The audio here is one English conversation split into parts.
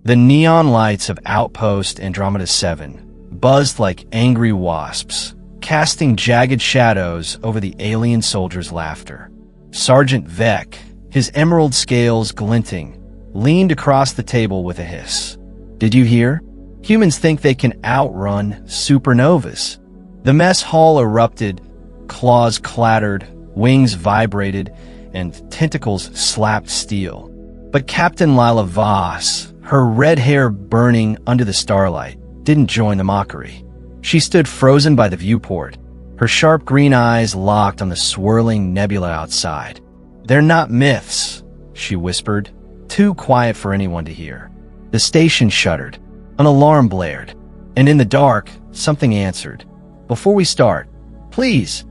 The neon lights of Outpost Andromeda 7 buzzed like angry wasps, casting jagged shadows over the alien soldiers' laughter. Sergeant Vec, his emerald scales glinting, leaned across the table with a hiss. "Did you hear? Humans think they can outrun supernovas." The mess hall erupted, claws clattered, wings vibrated, and tentacles slapped steel. But Captain Lila Voss, her red hair burning under the starlight, didn't join the mockery. She stood frozen by the viewport, her sharp green eyes locked on the swirling nebula outside. "They're not myths," she whispered, too quiet for anyone to hear. The station shuddered. An alarm blared, and in the dark, something answered. "Before we start, please,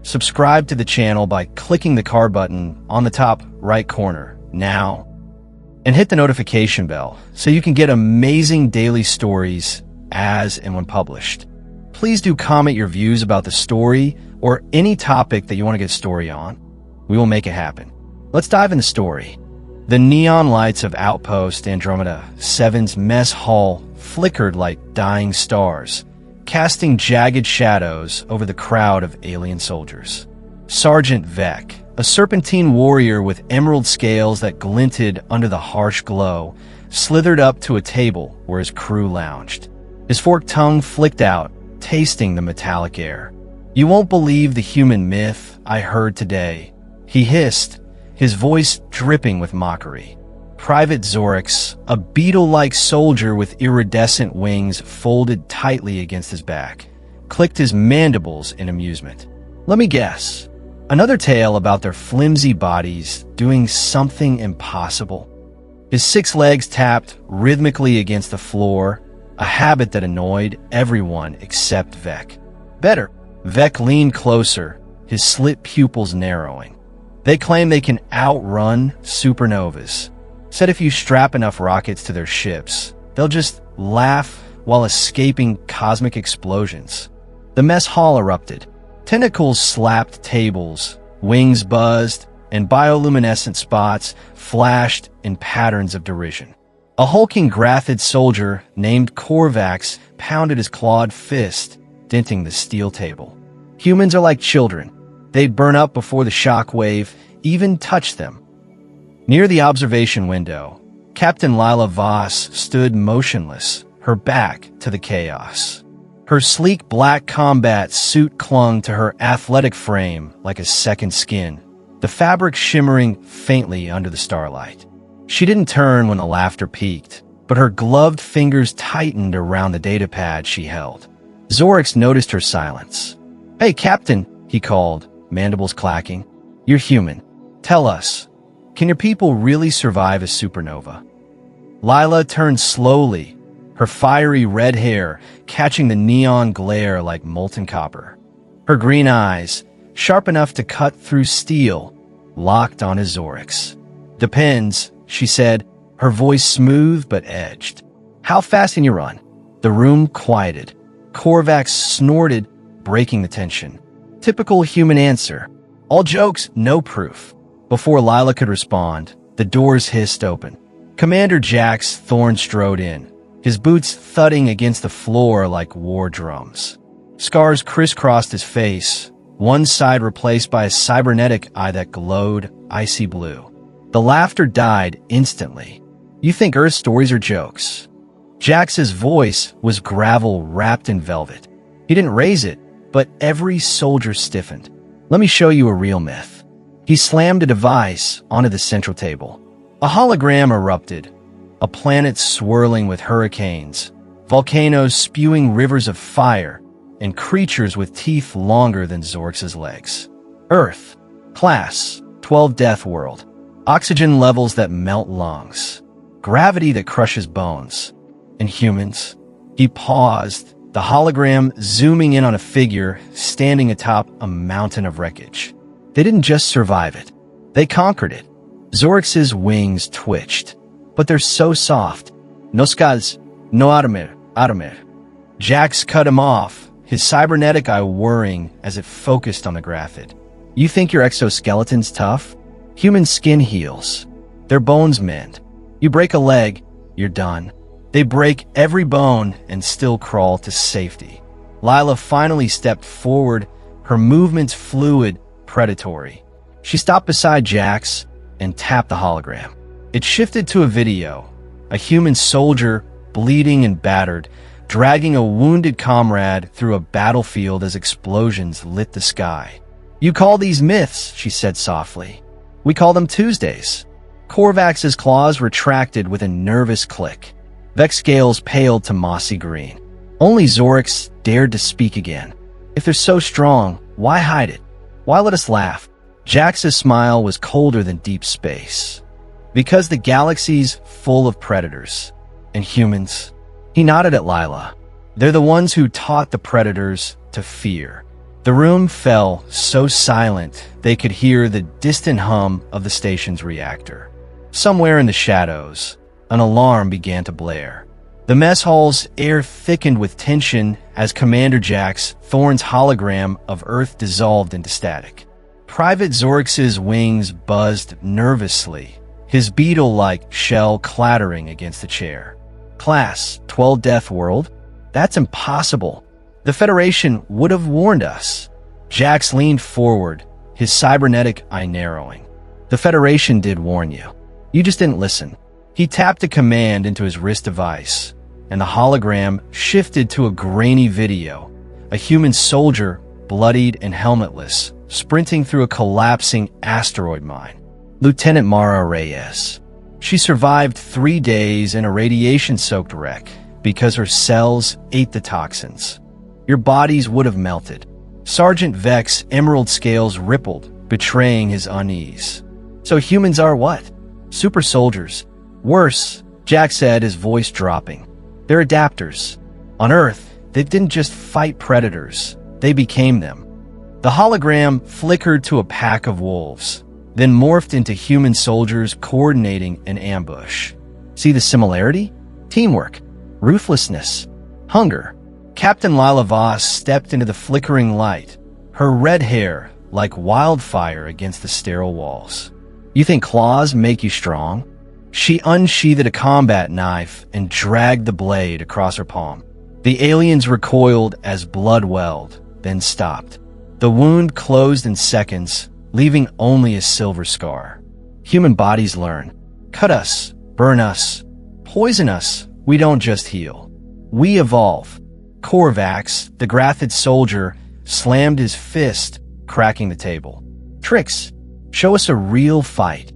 subscribe to the channel by clicking the card button on the top right corner now, and hit the notification bell so you can get amazing daily stories as and when published. Please do comment your views about the story or any topic that you want to get a story on. We will make it happen. Let's dive in the story. The neon lights of Outpost Andromeda 7's mess hall flickered like dying stars, casting jagged shadows over the crowd of alien soldiers. Sergeant Vec, a serpentine warrior with emerald scales that glinted under the harsh glow, slithered up to a table where his crew lounged. His forked tongue flicked out, tasting the metallic air. "You won't believe the human myth I heard today," he hissed, his voice dripping with mockery. Private Zorix, a beetle-like soldier with iridescent wings folded tightly against his back, clicked his mandibles in amusement. "Let me guess. Another tale about their flimsy bodies doing something impossible." His 6 legs tapped rhythmically against the floor, a habit that annoyed everyone except Vec. "Better." Vec leaned closer, his slit pupils narrowing. "They claim they can outrun supernovas. Said if you strap enough rockets to their ships, they'll just laugh while escaping cosmic explosions." The mess hall erupted. Tentacles slapped tables, wings buzzed, and bioluminescent spots flashed in patterns of derision. A hulking Grathid soldier named Korvax pounded his clawed fist, denting the steel table. "Humans are like children. They'd burn up before the shockwave even touched them." Near the observation window, Captain Lila Voss stood motionless, her back to the chaos. Her sleek black combat suit clung to her athletic frame like a second skin, the fabric shimmering faintly under the starlight. She didn't turn when the laughter peaked, but her gloved fingers tightened around the datapad she held. Zorix noticed her silence. "Hey, Captain," he called, mandibles clacking. "You're human. Tell us, can your people really survive a supernova?" Lila turned slowly, her fiery red hair catching the neon glare like molten copper. Her green eyes, sharp enough to cut through steel, locked on his Zorix. "Depends," she said, her voice smooth but edged. "How fast can you run?" The room quieted. Korvax snorted, breaking the tension. Typical human answer. All jokes, no proof. Before Lila could respond, the doors hissed open. Commander Jax Thorne strode in, his boots thudding against the floor like war drums. Scars crisscrossed his face, one side replaced by a cybernetic eye that glowed icy blue. The laughter died instantly. "You think Earth stories are jokes?" Jax's voice was gravel wrapped in velvet. He didn't raise it, but every soldier stiffened. "Let me show you a real myth." He slammed a device onto the central table. A hologram erupted, a planet swirling with hurricanes, volcanoes spewing rivers of fire, and creatures with teeth longer than Zorix's legs. Earth. Class. 12 Death World. Oxygen levels that melt lungs. Gravity that crushes bones. And humans. He paused, the hologram zooming in on a figure standing atop a mountain of wreckage. They didn't just survive it. They conquered it. Zorix's wings twitched. But they're so soft. No skaz, no armor. Jax cut him off, his cybernetic eye whirring as it focused on the Grathid. "You think your exoskeleton's tough? Human skin heals. Their bones mend. You break a leg, you're done. They break every bone and still crawl to safety. Lila finally stepped forward, her movements fluid, predatory. She stopped beside Jax and tapped the hologram. It shifted to a video, a human soldier, bleeding and battered, dragging a wounded comrade through a battlefield as explosions lit the sky. "You call these myths," she said softly. "We call them Tuesdays." Korvax's claws retracted with a nervous click. Vex's scales paled to mossy green. Only Zorix dared to speak again. "If they're so strong, why hide it? Why let us laugh?" Jax's smile was colder than deep space. "Because the galaxy's full of predators. And humans." He nodded at Lila. "They're the ones who taught the predators to fear." The room fell so silent they could hear the distant hum of the station's reactor. Somewhere in the shadows, an alarm began to blare. The mess hall's air thickened with tension as Commander Jax Thorne's hologram of Earth dissolved into static. Private Zorix's wings buzzed nervously, his beetle-like shell clattering against the chair. "Class, 12 Death World? That's impossible. The Federation would have warned us." Jax leaned forward, his cybernetic eye narrowing. "The Federation did warn you. You just didn't listen." He tapped a command into his wrist device, and the hologram shifted to a grainy video, a human soldier, bloodied and helmetless, sprinting through a collapsing asteroid mine. Lieutenant Mara Reyes. She survived 3 days in a radiation-soaked wreck because her cells ate the toxins. Your bodies would have melted. Sergeant Vex's emerald scales rippled, betraying his unease. "So humans are what? Super soldiers. Worse," Jack said, his voice dropping. "They're adapters. On Earth, they didn't just fight predators. They became them." The hologram flickered to a pack of wolves, then morphed into human soldiers coordinating an ambush. See the similarity? Teamwork, ruthlessness, hunger. Captain Lila Voss stepped into the flickering light, her red hair like wildfire against the sterile walls. "You think claws make you strong?" She unsheathed a combat knife and dragged the blade across her palm. The aliens recoiled as blood welled, then stopped. The wound closed in seconds, leaving only a silver scar. Human bodies learn. Cut us, burn us, poison us. We don't just heal. We evolve. Korvax, the Grathid soldier, slammed his fist, cracking the table. "Tricks. Show us a real fight."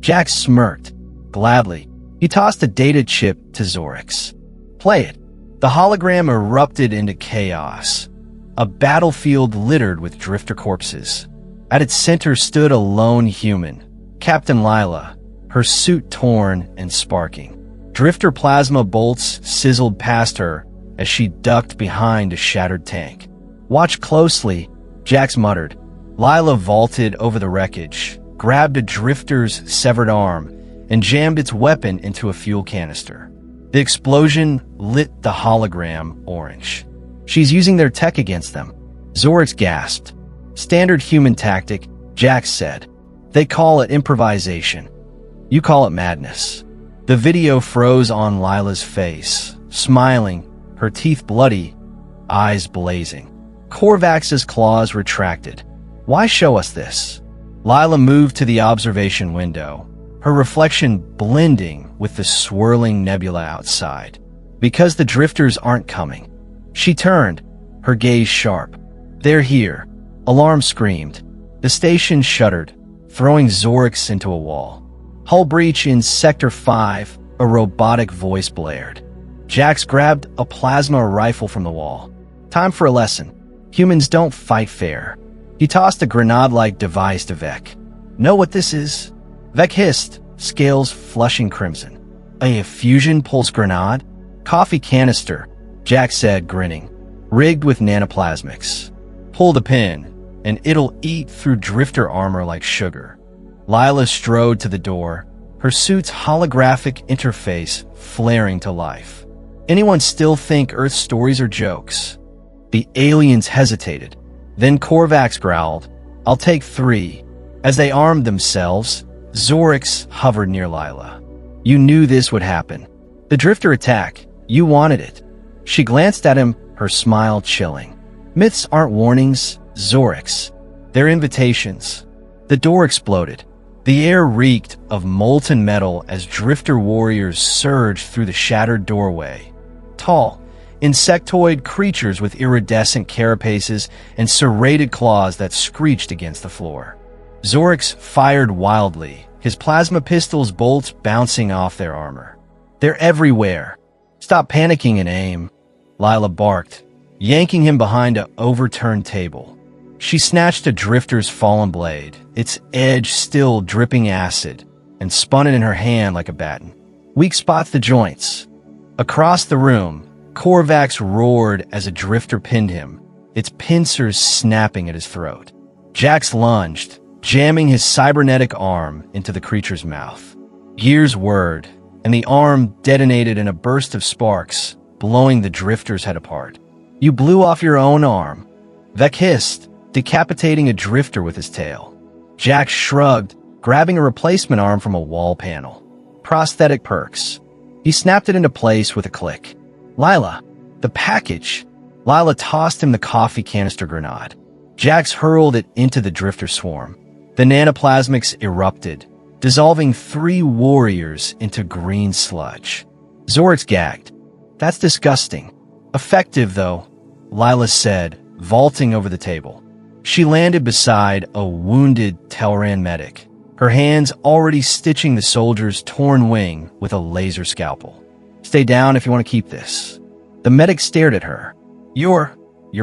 Jack smirked. Gladly, he tossed a data chip to Zorix. "Play it." The hologram erupted into chaos. A battlefield littered with drifter corpses. At its center stood a lone human, Captain Lila, her suit torn and sparking. Drifter plasma bolts sizzled past her as she ducked behind a shattered tank. "Watch closely," Jax muttered. Lila vaulted over the wreckage, grabbed a drifter's severed arm, and jammed its weapon into a fuel canister. The explosion lit the hologram orange. "She's using their tech against them." Zorix gasped. "Standard human tactic," Jax said. "They call it improvisation. You call it madness." The video froze on Lila's face, smiling, her teeth bloody, eyes blazing. Korvax's claws retracted. "Why show us this?" Lila moved to the observation window, her reflection blending with the swirling nebula outside. "Because the drifters aren't coming." She turned, her gaze sharp. "They're here." Alarm screamed. The station shuddered, throwing Zorix into a wall. "Hull breach in Sector 5, a robotic voice blared. Jax grabbed a plasma rifle from the wall. "Time for a lesson. Humans don't fight fair." He tossed a grenade-like device to Vec. "Know what this is?" Vec hissed, scales flushing crimson. "A fusion pulse grenade?" "Coffee canister," Jack said, grinning. "Rigged with nanoplasmics. Pull the pin, and it'll eat through drifter armor like sugar." Lila strode to the door, her suit's holographic interface flaring to life. "Anyone still think Earth stories are jokes?" The aliens hesitated. Then Korvax growled, "I'll take 3. As they armed themselves, Zorix hovered near Lila. You knew this would happen. The drifter attack. You wanted it. She glanced at him, her smile chilling. Myths aren't warnings, Zorix. They're invitations. The door exploded. The air reeked of molten metal as drifter warriors surged through the shattered doorway. Tall, insectoid creatures with iridescent carapaces and serrated claws that screeched against the floor. Zorix fired wildly, his plasma pistol's bolts bouncing off their armor. They're everywhere. Stop panicking and aim, Lila barked, yanking him behind an overturned table. She snatched a drifter's fallen blade, its edge still dripping acid, and spun it in her hand like a baton. Weak spots the joints. Across the room, Korvax roared as a drifter pinned him, its pincers snapping at his throat. Jax lunged, jamming his cybernetic arm into the creature's mouth. Gears whirred, and the arm detonated in a burst of sparks, blowing the drifter's head apart. You blew off your own arm. Vec hissed, decapitating a drifter with his tail. Jax shrugged, grabbing a replacement arm from a wall panel. Prosthetic perks. He snapped it into place with a click. Lila, the package. Lila tossed him the coffee canister grenade. Jax hurled it into the drifter swarm. The nanoplasmics erupted, dissolving 3 warriors into green sludge. Zorix gagged. That's disgusting. Effective, though, Lila said, vaulting over the table. She landed beside a wounded Telran medic, her hands already stitching the soldier's torn wing with a laser scalpel. Stay down if you want to keep this. The medic stared at her. You're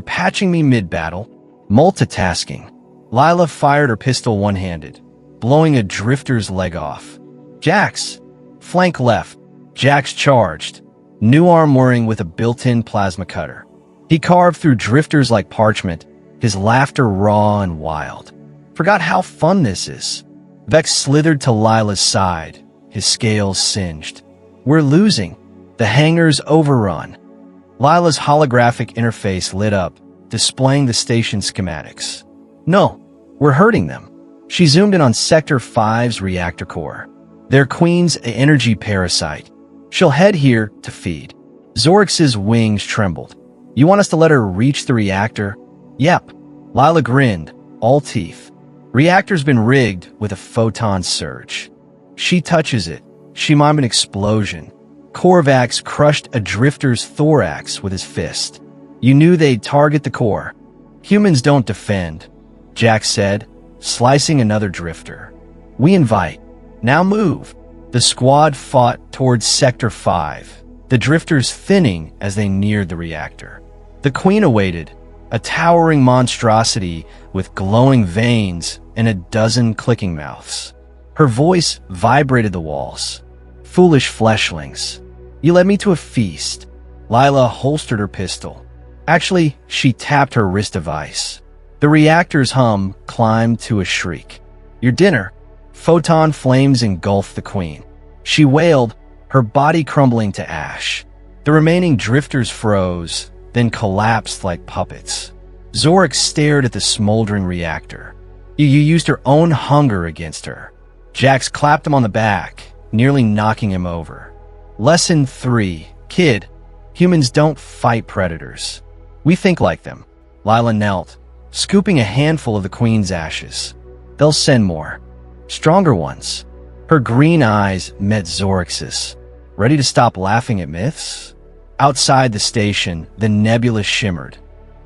patching me mid-battle. Multitasking. Lila fired her pistol one-handed, blowing a drifter's leg off. Jax. Flank left. Jax charged, new arm whirring with a built-in plasma cutter. He carved through drifters like parchment, his laughter raw and wild. Forgot how fun this is. Vex slithered to Lila's side, his scales singed. We're losing. The hangar's overrun. Lila's holographic interface lit up, displaying the station schematics. No, we're hurting them. She zoomed in on Sector 5's reactor core. Their queen's an energy parasite. She'll head here to feed. Zorix's wings trembled. You want us to let her reach the reactor? Yep. Lila grinned, all teeth. Reactor's been rigged with a photon surge. She touches it. She might an explosion. Korvax crushed a drifter's thorax with his fist. You knew they'd target the core. Humans don't defend, Jack said, slicing another drifter. We invite. Now move. The squad fought towards Sector 5, the drifters thinning as they neared the reactor. The Queen awaited, a towering monstrosity with glowing veins and a dozen clicking mouths. Her voice vibrated the walls. Foolish fleshlings. You led me to a feast. Lila holstered her pistol. Actually, she tapped her wrist device. The reactor's hum climbed to a shriek. Your dinner. Photon flames engulfed the Queen. She wailed, her body crumbling to ash. The remaining drifters froze, then collapsed like puppets. Zorix stared at the smoldering reactor. You used her own hunger against her. Jax clapped him on the back, nearly knocking him over. Lesson 3. Kid, humans don't fight predators. We think like them. Lila knelt, scooping a handful of the Queen's ashes. They'll send more. Stronger ones. Her green eyes met Zorix's. Ready to stop laughing at myths? Outside the station, the nebula shimmered.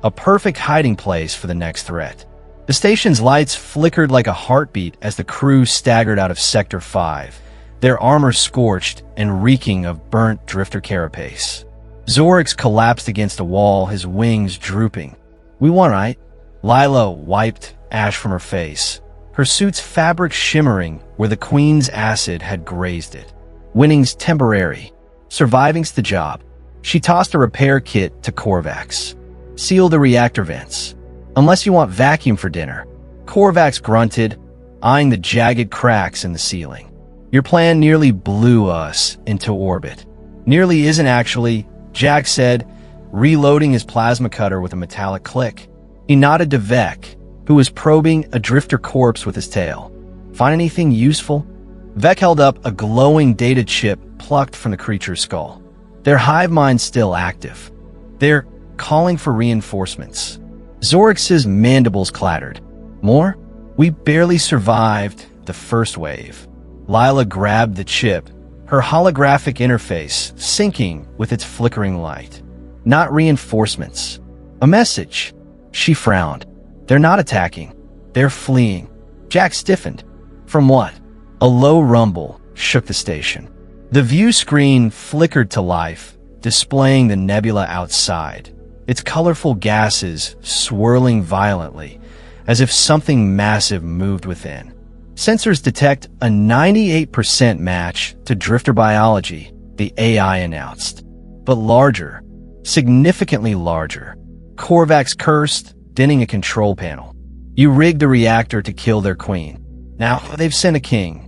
A perfect hiding place for the next threat. The station's lights flickered like a heartbeat as the crew staggered out of Sector 5, their armor scorched and reeking of burnt drifter carapace. Zorix collapsed against a wall, his wings drooping. We won, right? Lila wiped ash from her face, her suit's fabric shimmering where the Queen's acid had grazed it. Winning's temporary. Surviving's the job. She tossed a repair kit to Korvax. Seal the reactor vents. Unless you want vacuum for dinner. Korvax grunted, eyeing the jagged cracks in the ceiling. Your plan nearly blew us into orbit. Nearly isn't actually, Jack said, reloading his plasma cutter with a metallic click. He nodded to Vec, who was probing a drifter corpse with his tail. Find anything useful? Vec held up a glowing data chip plucked from the creature's skull. Their hive mind's still active. They're calling for reinforcements. Zorix's mandibles clattered. More? We barely survived the first wave. Lila grabbed the chip, her holographic interface syncing with its flickering light. Not reinforcements. A message. She frowned. They're not attacking. They're fleeing. Jack stiffened. From what? A low rumble shook the station. The view screen flickered to life, displaying the nebula outside, its colorful gases swirling violently, as if something massive moved within. Sensors detect a 98% match to drifter biology, the AI announced. But larger, significantly larger. Korvax cursed, denting a control panel. You rigged a reactor to kill their queen. Now they've sent a king.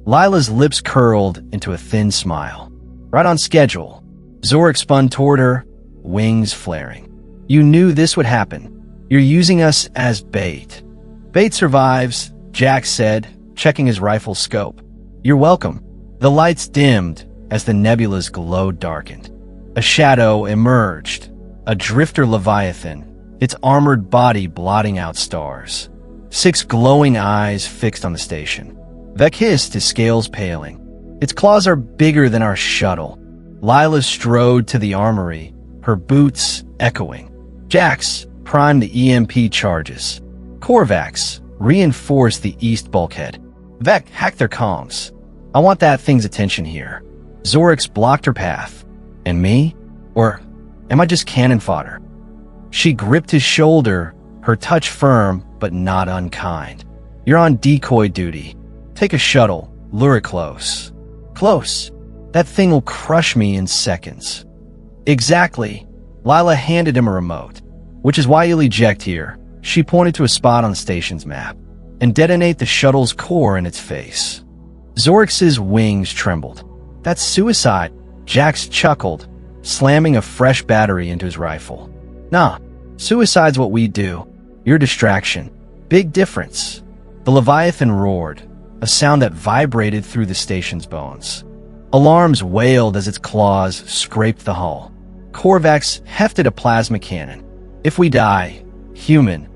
Lila's lips curled into a thin smile. Right on schedule. Zorix spun toward her, wings flaring. You knew this would happen. You're using us as bait. Bait survives, Jack said, checking his rifle scope. You're welcome. The lights dimmed as the nebula's glow darkened. A shadow emerged, a drifter leviathan, its armored body blotting out stars. 6 glowing eyes fixed on the station. Vec hissed, his scales paling. Its claws are bigger than our shuttle. Lila strode to the armory, her boots echoing. Jax, prime the EMP charges. Korvax, reinforce the east bulkhead. Vec, hack their comms. I want that thing's attention here. Zorix blocked her path. And me? Or am I just cannon fodder? She gripped his shoulder, her touch firm but not unkind. You're on decoy duty. Take a shuttle, lure it close. Close. That thing will crush me in seconds. Exactly. Lila handed him a remote. Which is why you'll eject here. She pointed to a spot on the station's map. And detonate the shuttle's core in its face. Zorix's wings trembled. That's suicide. Jax chuckled, slamming a fresh battery into his rifle. Nah, suicide's what we do. Your distraction. Big difference. The Leviathan roared, a sound that vibrated through the station's bones. Alarms wailed as its claws scraped the hull. Korvax hefted a plasma cannon. If we die, human,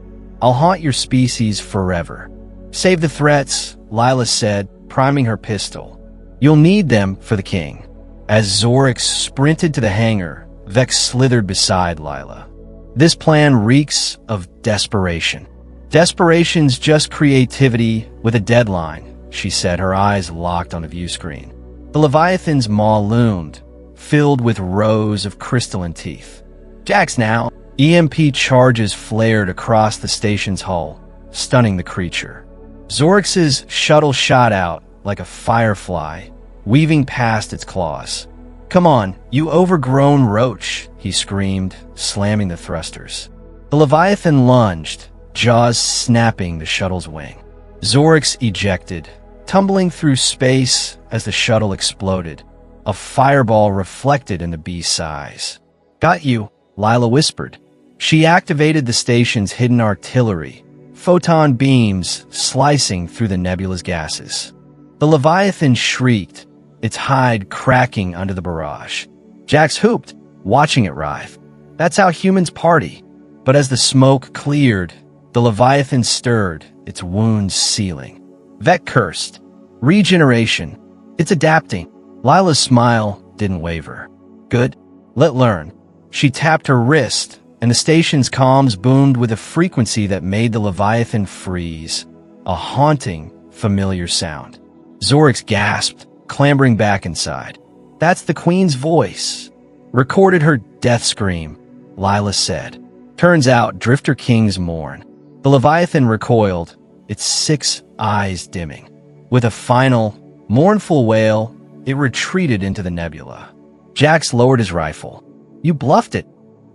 I'll haunt your species forever. Save the threats, Lila said, priming her pistol. You'll need them for the king. As Zorix sprinted to the hangar, Vex slithered beside Lila. This plan reeks of desperation. Desperation's just creativity with a deadline, she said, her eyes locked on the view screen. The Leviathan's maw loomed, filled with rows of crystalline teeth. Jax now. EMP charges flared across the station's hull, stunning the creature. Zorix's shuttle shot out like a firefly, weaving past its claws. Come on, you overgrown roach, he screamed, slamming the thrusters. The Leviathan lunged, jaws snapping the shuttle's wing. Zorix ejected, tumbling through space as the shuttle exploded. A fireball reflected in the beast's eyes. Got you, Lila whispered. She activated the station's hidden artillery, photon beams slicing through the nebula's gases. The Leviathan shrieked, its hide cracking under the barrage. Jax hooped, watching it writhe. That's how humans party. But as the smoke cleared, the Leviathan stirred, its wounds sealing. Vec cursed. Regeneration. It's adapting. Lila's smile didn't waver. Good. Let learn. She tapped her wrist, and the station's comms boomed with a frequency that made the Leviathan freeze. A haunting, familiar sound. Zorix gasped, clambering back inside. That's the Queen's voice. Recorded her death scream, Lila said. Turns out Drifter Kings mourn. The Leviathan recoiled, its 6 eyes dimming. With a final, mournful wail, it retreated into the nebula. Jax lowered his rifle. You bluffed it.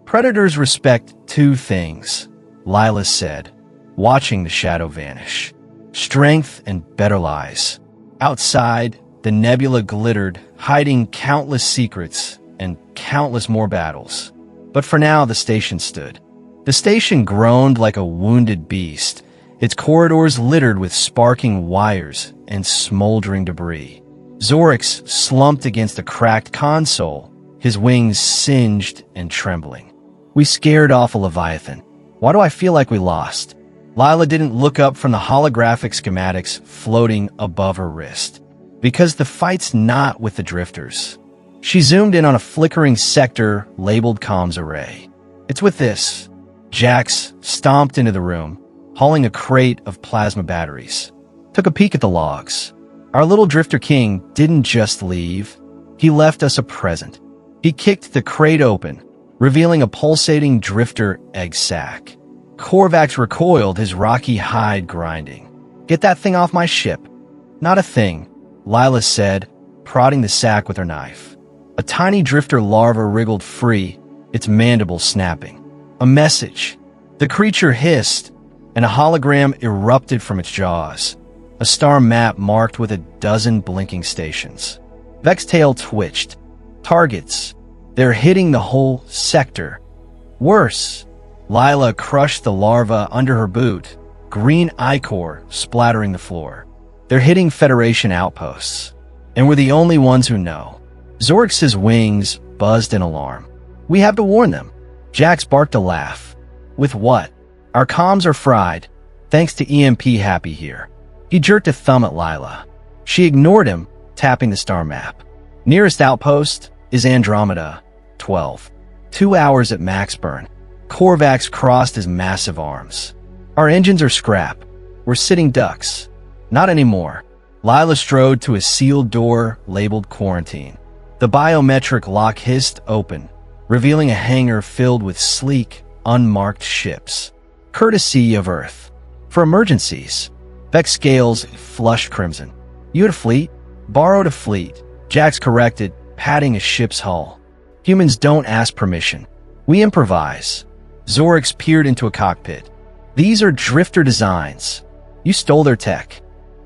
Predators respect 2 things, Lila said, watching the shadow vanish. Strength and better lies. Outside, the nebula glittered, hiding countless secrets and countless more battles. But for now, the station stood. The station groaned like a wounded beast, its corridors littered with sparking wires and smoldering debris. Zorix slumped against a cracked console, his wings singed and trembling. We scared off a Leviathan. Why do I feel like we lost? Lila didn't look up from the holographic schematics floating above her wrist. Because the fight's not with the drifters. She zoomed in on a flickering sector labeled comms array. It's with this. Jax stomped into the room, hauling a crate of plasma batteries. Took a peek at the logs. Our little drifter king didn't just leave. He left us a present. He kicked the crate open, revealing a pulsating drifter egg sac. Korvax recoiled, his rocky hide grinding. Get that thing off my ship. Not a thing, Lila said, prodding the sack with her knife. A tiny drifter larva wriggled free, its mandibles snapping. A message. The creature hissed, and a hologram erupted from its jaws. A star map marked with a dozen blinking stations. Vex's tail twitched. Targets. They're hitting the whole sector. Worse. Lila crushed the larva under her boot, green ichor splattering the floor. They're hitting Federation outposts. And we're the only ones who know. Zorix's wings buzzed in alarm. We have to warn them. Jax barked a laugh. With what? Our comms are fried, thanks to EMP Happy here. He jerked a thumb at Lila. She ignored him, tapping the star map. Nearest outpost is Andromeda, 12. 2 hours at max burn. Korvax crossed his massive arms. Our engines are scrap. We're sitting ducks. Not anymore. Lila strode to a sealed door labeled quarantine. The biometric lock hissed open, revealing a hangar filled with sleek, unmarked ships. Courtesy of Earth. For emergencies. Vex scales flushed crimson. You had a fleet? Borrowed a fleet. Jax corrected, patting a ship's hull. Humans don't ask permission. We improvise. Zorix peered into a cockpit. These are drifter designs. You stole their tech.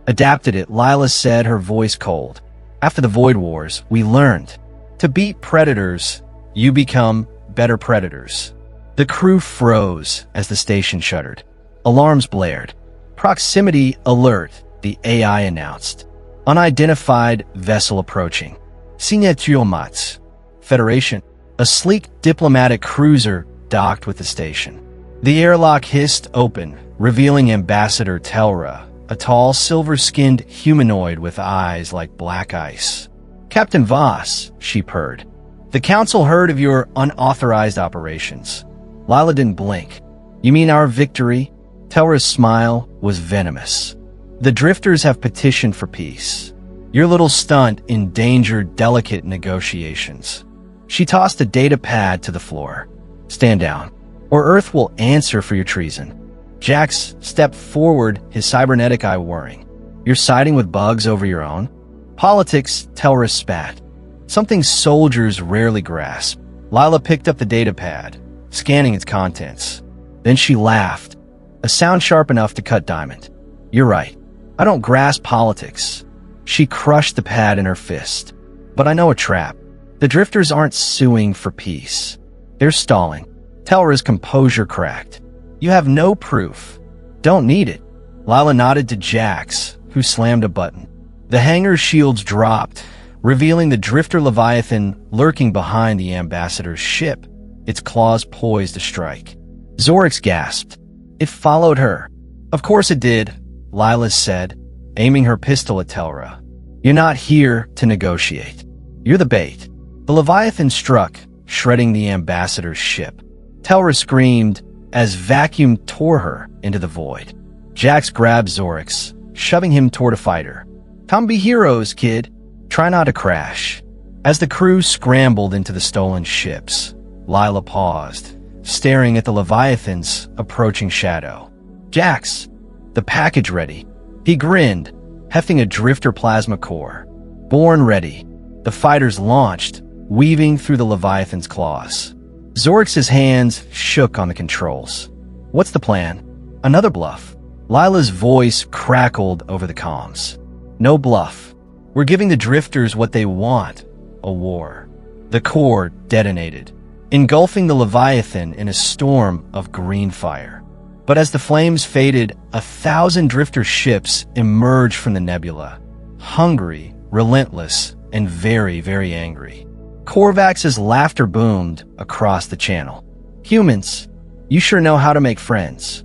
Adapted it, Lila said, her voice cold. After the Void Wars, we learned. To beat predators, you become better predators. The crew froze as the station shuddered. Alarms blared. Proximity alert, the AI announced. Unidentified vessel approaching. Signature Mats. Federation. A sleek diplomatic cruiser docked with the station. The airlock hissed open, revealing Ambassador Telra, a tall, silver-skinned humanoid with eyes like black ice. Captain Voss, she purred. The Council heard of your unauthorized operations. Lila didn't blink. You mean our victory? Telra's smile was venomous. The drifters have petitioned for peace. Your little stunt endangered delicate negotiations. She tossed a data pad to the floor. Stand down, or Earth will answer for your treason. Jax stepped forward, his cybernetic eye whirring. You're siding with bugs over your own? Politics, Telra spat. Something soldiers rarely grasp. Lila picked up the data pad, scanning its contents. Then she laughed, a sound sharp enough to cut Diamond. You're right. I don't grasp politics. She crushed the pad in her fist. But I know a trap. The drifters aren't suing for peace. They're stalling. Telra's composure cracked. You have no proof. Don't need it. Lila nodded to Jax, who slammed a button. The hangar's shields dropped, revealing the drifter Leviathan lurking behind the ambassador's ship, its claws poised to strike. Zorix gasped. It followed her. Of course it did, Lila said, aiming her pistol at Telra. You're not here to negotiate. You're the bait. The Leviathan struck, shredding the ambassador's ship. Telra screamed as vacuum tore her into the void. Jax grabbed Zorix, shoving him toward a fighter. Come be heroes, kid. Try not to crash. As the crew scrambled into the stolen ships, Lila paused, staring at the Leviathan's approaching shadow. Jax, the package ready. He grinned, hefting a drifter plasma core. Born ready. The fighters launched, weaving through the Leviathan's claws. Zorix's hands shook on the controls. What's the plan? Another bluff. Lila's voice crackled over the comms. No bluff. We're giving the drifters what they want, a war. The core detonated, engulfing the Leviathan in a storm of green fire. But as the flames faded, 1,000 drifter ships emerged from the nebula, hungry, relentless, and very, very angry. Korvax's laughter boomed across the channel. "Humans, you sure know how to make friends."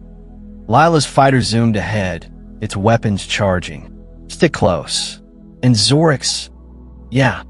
Lila's fighter zoomed ahead, its weapons charging. "Stick close." And Zorix, "Yeah,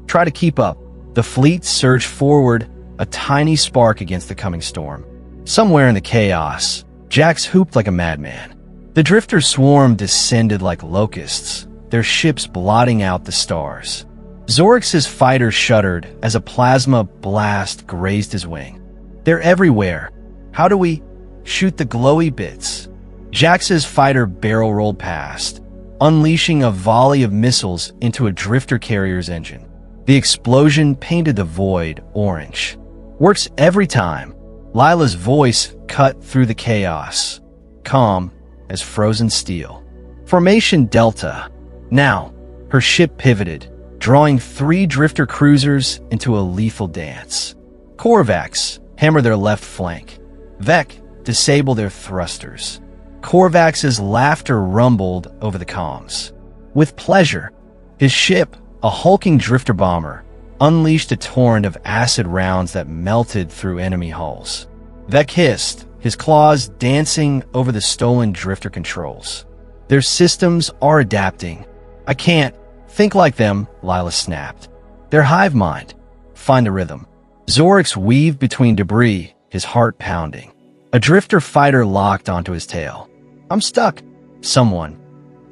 try to keep up." The fleet surged forward, a tiny spark against the coming storm. Somewhere in the chaos, Jax hooped like a madman. The drifter swarm descended like locusts, their ships blotting out the stars. Zorix's fighter shuddered as a plasma blast grazed his wing. "They're everywhere. How do we shoot the glowy bits?" Jax's fighter barrel rolled past, unleashing a volley of missiles into a drifter carrier's engine. The explosion painted the void orange. "Works every time." Lila's voice cut through the chaos, calm as frozen steel. "Formation Delta." Now, her ship pivoted, drawing 3 drifter cruisers into a lethal dance. Korvax hammer their left flank. Vec disable their thrusters. Korvax's laughter rumbled over the comms. With pleasure, his ship, a hulking drifter bomber, unleashed a torrent of acid rounds that melted through enemy hulls. Vec hissed, his claws dancing over the stolen drifter controls. "Their systems are adapting. I can't think like them," Lila snapped. "Their hive mind. Find the rhythm." Zorix weaved between debris, his heart pounding. A drifter fighter locked onto his tail. "I'm stuck." Someone.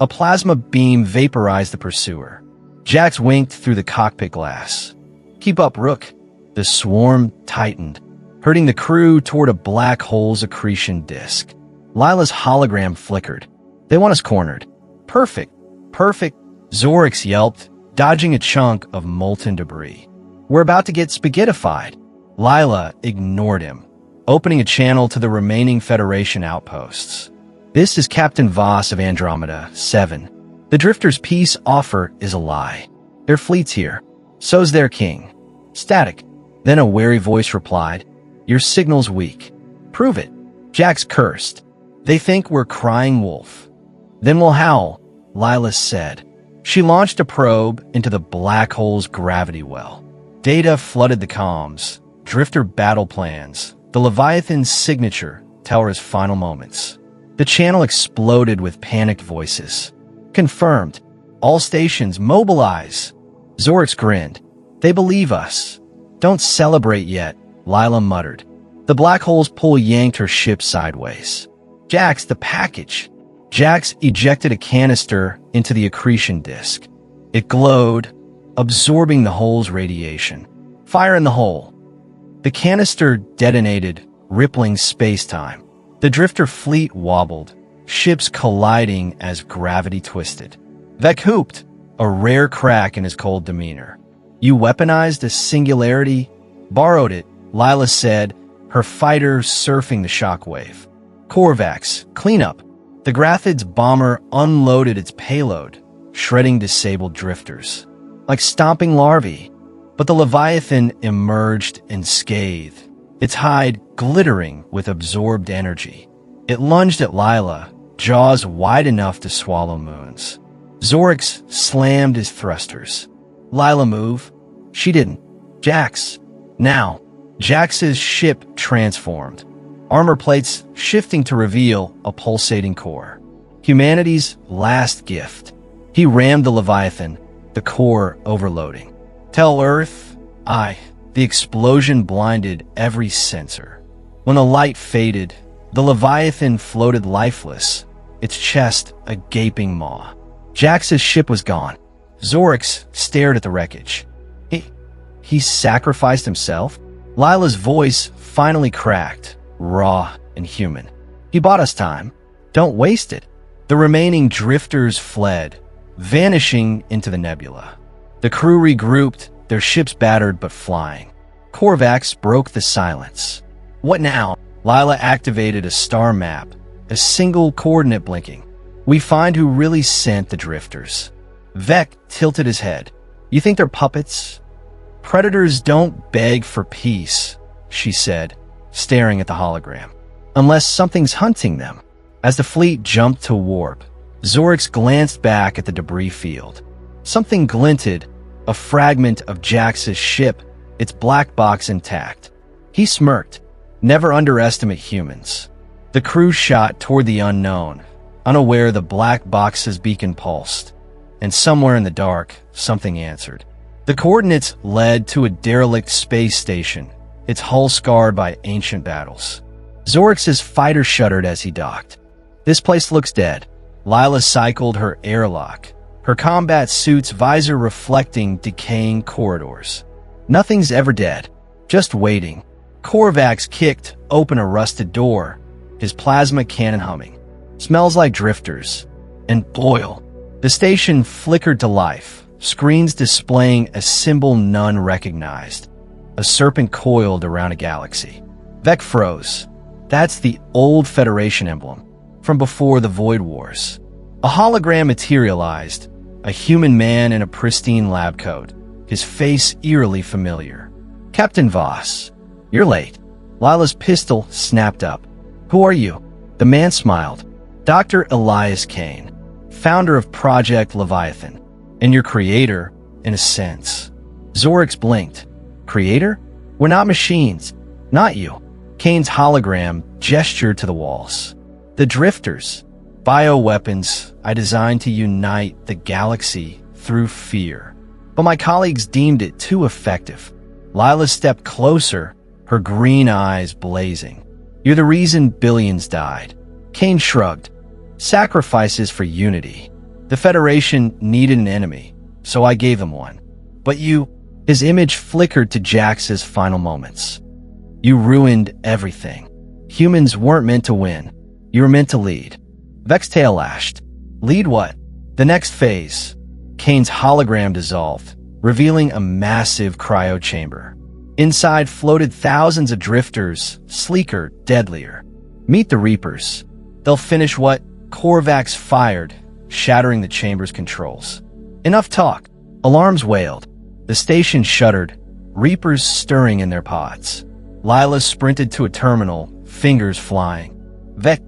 A plasma beam vaporized the pursuer. Jax winked through the cockpit glass. "Keep up, Rook." The swarm tightened, herding the crew toward a black hole's accretion disk. Lila's hologram flickered. "They want us cornered." "Perfect. Perfect." Zorix yelped, dodging a chunk of molten debris. "We're about to get spaghettified." Lila ignored him, opening a channel to the remaining Federation outposts. "This is Captain Voss of Andromeda 7. The Drifter's peace offer is a lie. Their fleet's here. So's their king." "Static." Then a wary voice replied, "Your signal's weak." "Prove it." Jax cursed. "They think we're crying wolf." "Then we'll howl," Lila said. She launched a probe into the black hole's gravity well. Data flooded the comms, drifter battle plans, the Leviathan's signature tell her his final moments. The channel exploded with panicked voices. "Confirmed. All stations mobilize." Zorix grinned. "They believe us." "Don't celebrate yet," Lila muttered. The black hole's pull yanked her ship sideways. "Jax, the package." Jax ejected a canister into the accretion disk. It glowed, absorbing the hole's radiation. "Fire in the hole." The canister detonated, rippling space-time. The drifter fleet wobbled, ships colliding as gravity twisted. Vec hooped, a rare crack in his cold demeanor. "You weaponized a singularity?" "Borrowed it," Lila said, her fighter surfing the shockwave. "Korvax, clean up." The Grathid's bomber unloaded its payload, shredding disabled drifters. Like stomping larvae. But the Leviathan emerged unscathed, its hide glittering with absorbed energy. It lunged at Lila, jaws wide enough to swallow moons. Zorix slammed his thrusters. "Lila, move." She didn't. "Jax." Now, Jax's ship transformed, armor plates shifting to reveal a pulsating core. Humanity's last gift. He rammed the Leviathan, the core overloading. "Tell Earth, The explosion blinded every sensor. When the light faded, the Leviathan floated lifeless, its chest a gaping maw. Jax's ship was gone. Zorix stared at the wreckage. He sacrificed himself? Lila's voice finally cracked, raw and human. "He bought us time. Don't waste it." The remaining drifters fled, vanishing into the nebula. The crew regrouped, their ships battered but flying. Korvax broke the silence. "What now?" Lila activated a star map, a single coordinate blinking. "We find who really sent the drifters." Vec tilted his head. "You think they're puppets?" "Predators don't beg for peace," she said, staring at the hologram. unless something's hunting them. As the fleet jumped to warp, Zorix glanced back at the debris field. Something glinted, a fragment of Jax's ship, its black box intact. He smirked. Never underestimate humans. The crew shot toward the unknown, unaware the black box's beacon pulsed. And somewhere in the dark, something answered. The coordinates led to a derelict space station, its hull scarred by ancient battles. Zorix's fighter shuddered as he docked. This place looks dead. Lila cycled her airlock, her combat suit's visor reflecting decaying corridors. Nothing's ever dead, just waiting. Korvax kicked open a rusted door, his plasma cannon humming. Smells like drifters. And boil. The station flickered to life, screens displaying a symbol none recognized. A serpent coiled around a galaxy. Vec froze. That's the old Federation emblem, from before the Void Wars. A hologram materialized, a human man in a pristine lab coat, his face eerily familiar. Captain Voss, you're late. Lila's pistol snapped up. Who are you? The man smiled. Dr. Elias Kane, founder of Project Leviathan, and your creator, in a sense. Zorix blinked. Creator? We're not machines. Not you. Kane's hologram gestured to the walls. The drifters. Bioweapons I designed to unite the galaxy through fear. But my colleagues deemed it too effective. Lila stepped closer, her green eyes blazing. You're the reason billions died. Kane shrugged. Sacrifices for unity. The Federation needed an enemy, so I gave them one. But you... His image flickered to Jax's final moments. You ruined everything. Humans weren't meant to win. You were meant to lead. Vec's tail lashed. Lead what? The next phase. Kane's hologram dissolved, revealing a massive cryo chamber. Inside floated thousands of drifters, sleeker, deadlier. Meet the Reapers. They'll finish what Korvax fired, shattering the chamber's controls. Enough talk. Alarms wailed. The station shuddered, Reapers stirring in their pods. Lila sprinted to a terminal, fingers flying. Vec,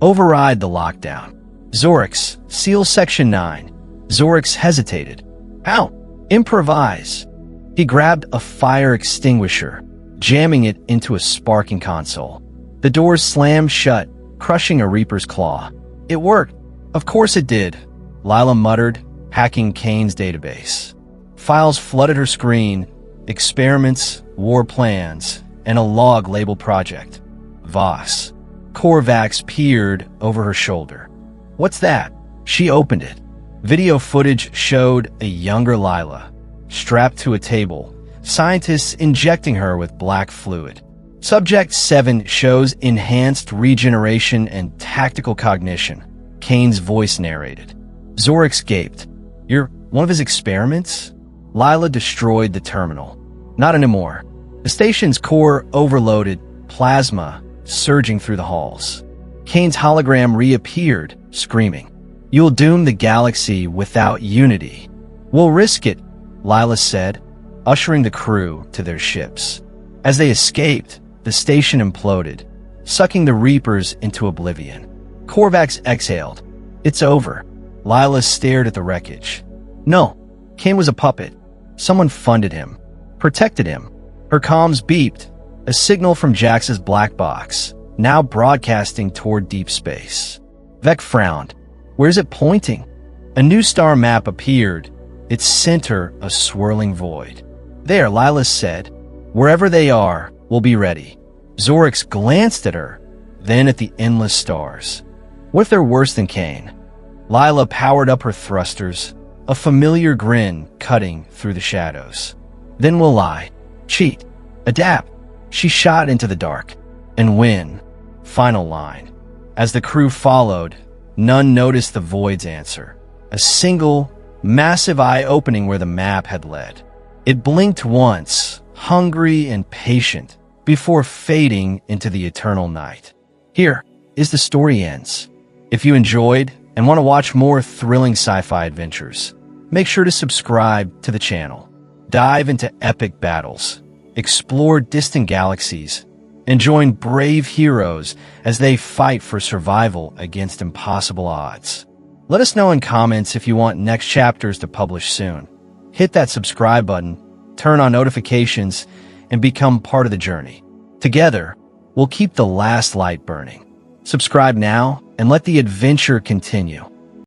override the lockdown. Zorix, seal section 9. Zorix hesitated. How? Improvise. He grabbed a fire extinguisher, jamming it into a sparking console. The doors slammed shut, crushing a Reaper's claw. It worked. Of course it did, Lila muttered, hacking Kane's database. Files flooded her screen, experiments, war plans, and a log labeled project. Voss. Korvax peered over her shoulder. What's that? She opened it. Video footage showed a younger Lila, strapped to a table, scientists injecting her with black fluid. Subject 7 shows enhanced regeneration and tactical cognition, Kane's voice narrated. Zorix gaped. You're one of his experiments? Lila destroyed the terminal. Not anymore. The station's core overloaded, plasma surging through the halls. Kane's hologram reappeared, screaming. You'll doom the galaxy without unity. We'll risk it, Lila said, ushering the crew to their ships. As they escaped, the station imploded, sucking the Reapers into oblivion. Korvax exhaled. It's over. Lila stared at the wreckage. No, Kane was a puppet. Someone funded him, protected him. Her comms beeped, a signal from Jax's black box, now broadcasting toward deep space. Vec frowned. Where's it pointing? A new star map appeared, its center a swirling void. There, Lila said. Wherever they are, we'll be ready. Zorix glanced at her, then at the endless stars. What if they're worse than Kane? Lila powered up her thrusters, a familiar grin cutting through the shadows. Then we'll lie, cheat, adapt. She shot into the dark. And win. Final line. As the crew followed, none noticed the void's answer. A single, massive eye opening where the map had led. It blinked once, hungry and patient, before fading into the eternal night. Here is the story ends. If you enjoyed and want to watch more thrilling sci-fi adventures, make sure to subscribe to the channel. Dive into epic battles, explore distant galaxies, and join brave heroes as they fight for survival against impossible odds. Let us know in comments if you want next chapters to publish soon. Hit that subscribe button, turn on notifications, and become part of the journey. Together, we'll keep the last light burning. Subscribe now and let the adventure continue.